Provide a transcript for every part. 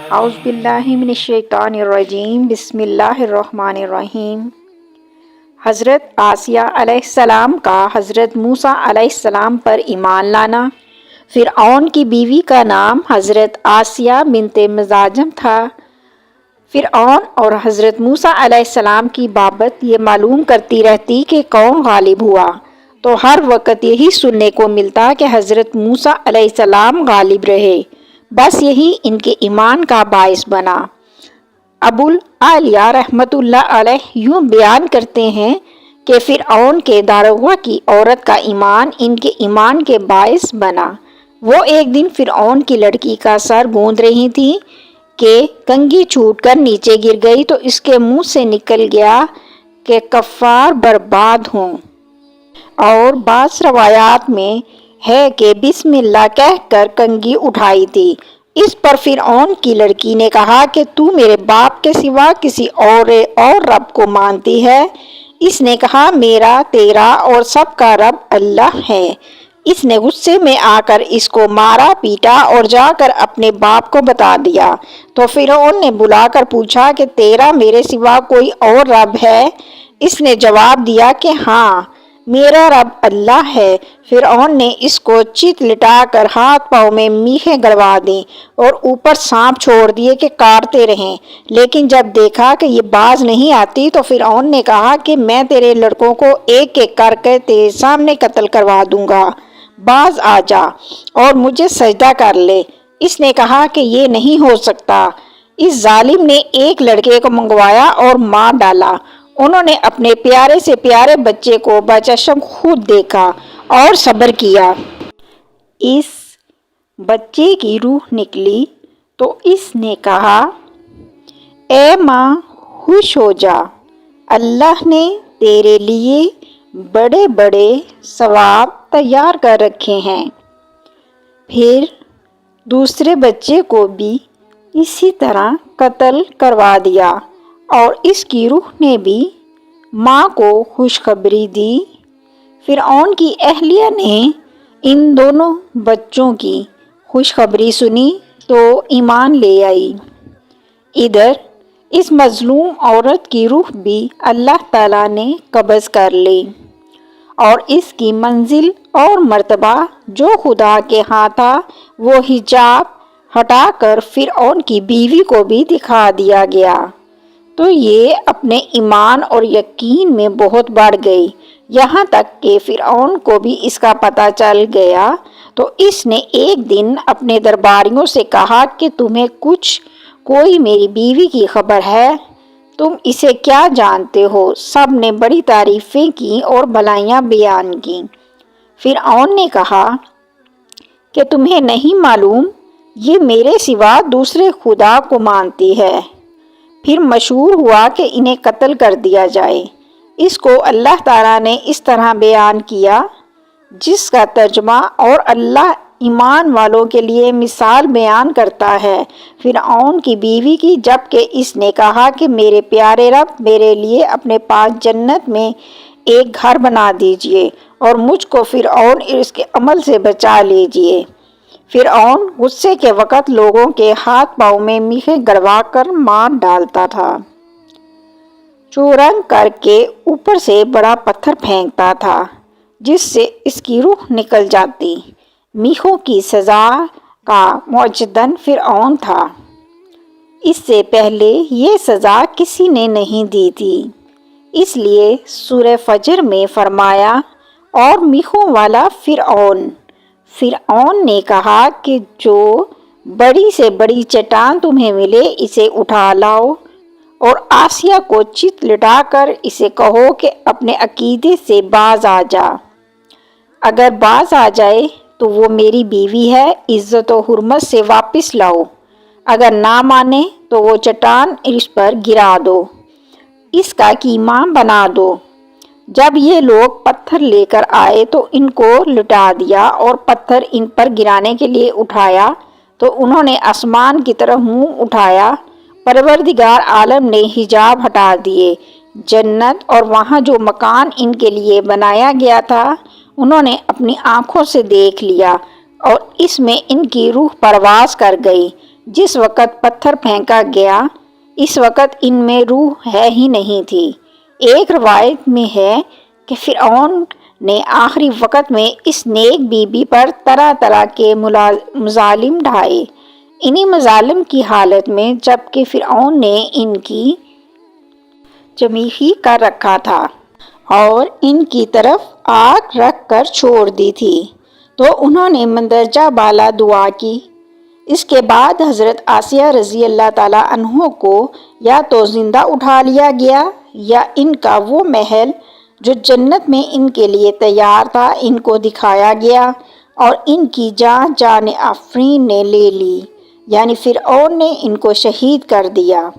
اعوذ باللہ من الشیطان الرجیم، بسم اللہ الرحمن الرحیم۔ حضرت آسیہ علیہ السلام کا حضرت موسیٰ علیہ السلام پر ایمان لانا۔ فرعون کی بیوی کا نام حضرت آسیہ بنت مزاحم تھا۔ فرعون اور حضرت موسیٰ علیہ السلام کی بابت یہ معلوم کرتی رہتی کہ کون غالب ہوا، تو ہر وقت یہی سننے کو ملتا کہ حضرت موسیٰ علیہ السلام غالب رہے۔ بس یہی ان کے ایمان کا باعث بنا۔ ابوالعالیہ رحمۃ اللہ علیہ یوں بیان کرتے ہیں کہ فرعون کے داروغہ کی عورت کا ایمان ان کے ایمان کے باعث بنا۔ وہ ایک دن فرعون کی لڑکی کا سر گوند رہی تھی کہ کنگھی چھوٹ کر نیچے گر گئی، تو اس کے منہ سے نکل گیا کہ کفار برباد ہوں، اور بعض روایات میں ہے کہ بسم اللہ کہہ کر کنگھی اٹھائی تھی۔ اس پر فرعون کی لڑکی نے کہا کہ تو میرے باپ کے سوا کسی اور رب کو مانتی ہے؟ اس نے کہا میرا، تیرا اور سب کا رب اللہ ہے۔ اس نے غصے میں آ کر اس کو مارا پیٹا اور جا کر اپنے باپ کو بتا دیا۔ تو فرعون نے بلا کر پوچھا کہ تیرا میرے سوا کوئی اور رب ہے؟ اس نے جواب دیا کہ ہاں، میرا رب اللہ ہے۔ فرعون نے اس کو چت لٹا کر ہاتھ پاؤں میں میخیں گڑوا دیں اور اوپر سانپ چھوڑ دیے کہ کاٹتے رہیں، لیکن جب دیکھا کہ یہ باز نہیں آتی تو فرعون نے کہا کہ میں تیرے لڑکوں کو ایک ایک کر کے تیرے سامنے قتل کروا دوں گا، باز آ جا اور مجھے سجدہ کر لے۔ اس نے کہا کہ یہ نہیں ہو سکتا۔ اس ظالم نے ایک لڑکے کو منگوایا اور مار ڈالا۔ انہوں نے اپنے پیارے سے پیارے بچے کو بچشم خود دیکھا اور صبر کیا۔ اس بچے کی روح نکلی تو اس نے کہا اے ماں خوش ہو جا، اللہ نے تیرے لیے بڑے بڑے ثواب تیار کر رکھے ہیں۔ پھر دوسرے بچے کو بھی اسی طرح قتل کروا دیا اور اس کی روح نے بھی ماں کو خوشخبری دی۔ فرعون کی اہلیہ نے ان دونوں بچوں کی خوشخبری سنی تو ایمان لے آئی۔ ادھر اس مظلوم عورت کی روح بھی اللہ تعالیٰ نے قبض کر لی اور اس کی منزل اور مرتبہ جو خدا کے ہاں تھا وہ حجاب ہٹا کر فرعون کی بیوی کو بھی دکھا دیا گیا، تو یہ اپنے ایمان اور یقین میں بہت بڑھ گئی، یہاں تک کہ فرعون کو بھی اس کا پتہ چل گیا۔ تو اس نے ایک دن اپنے درباریوں سے کہا کہ تمہیں کوئی میری بیوی کی خبر ہے؟ تم اسے کیا جانتے ہو؟ سب نے بڑی تعریفیں کی اور بھلائیاں بیان کی۔ فرعون نے کہا کہ تمہیں نہیں معلوم یہ میرے سوا دوسرے خدا کو مانتی ہے۔ پھر مشور ہوا کہ انہیں قتل کر دیا جائے۔ اس کو اللہ تعالیٰ نے اس طرح بیان کیا جس کا ترجمہ اور اللہ ایمان والوں کے لیے مثال بیان کرتا ہے۔ فرعون کی بیوی کی جبکہ اس نے کہا کہ میرے پیارے رب میرے لیے اپنے پاس جنت میں ایک گھر بنا دیجئے اور مجھ کو فرعون اور اس کے عمل سے بچا لیجئے۔ فرعون غصے کے وقت لوگوں کے ہاتھ پاؤں میں میخیں گڑوا کر مار ڈالتا تھا، چورنگ کر کے اوپر سے بڑا پتھر پھینکتا تھا جس سے اس کی روح نکل جاتی۔ میخوں کی سزا کا معجزہ فرعون تھا، اس سے پہلے یہ سزا کسی نے نہیں دی تھی، اس لیے سورہ فجر میں فرمایا اور میخوں والا فرعون نے کہا کہ جو بڑی سے بڑی چٹان تمہیں ملے اسے اٹھا لاؤ اور آسیہ کو چت لٹا کر اسے کہو کہ اپنے عقیدے سے باز آ جا۔ اگر باز آ جائے تو وہ میری بیوی ہے، عزت و حرمت سے واپس لاؤ، اگر نہ مانے تو وہ چٹان اس پر گرا دو، اس کا کیما بنا دو۔ جب یہ لوگ پتھر لے کر آئے تو ان کو لٹا دیا اور پتھر ان پر گرانے کے لیے اٹھایا تو انہوں نے آسمان کی طرف منہ اٹھایا۔ پروردگار عالم نے حجاب ہٹا دیے۔ جنت اور وہاں جو مکان ان کے لیے بنایا گیا تھا انہوں نے اپنی آنکھوں سے دیکھ لیا اور اس میں ان کی روح پرواز کر گئی۔ جس وقت پتھر پھینکا گیا اس وقت ان میں روح ہے ہی نہیں تھی۔ ایک روایت میں ہے کہ فرعون نے آخری وقت میں اس نیک بی بی پر طرح طرح کے مظالم ڈھائے۔ انہی مظالم کی حالت میں جبکہ فرعون نے ان کی جمیع کر رکھا تھا اور ان کی طرف آنکھ رکھ کر چھوڑ دی تھی تو انہوں نے مندرجہ بالا دعا کی۔ اس کے بعد حضرت آسیہ رضی اللہ تعالیٰ عنہ کو یا تو زندہ اٹھا لیا گیا یا ان کا وہ محل جو جنت میں ان کے لیے تیار تھا ان کو دکھایا گیا اور ان کی جان آفرین نے لے لی، یعنی فرعون نے ان کو شہید کر دیا۔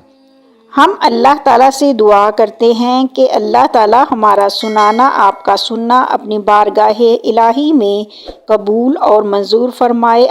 ہم اللہ تعالیٰ سے دعا کرتے ہیں کہ اللہ تعالیٰ ہمارا سنانا آپ کا سننا اپنی بارگاہ الہی میں قبول اور منظور فرمائے۔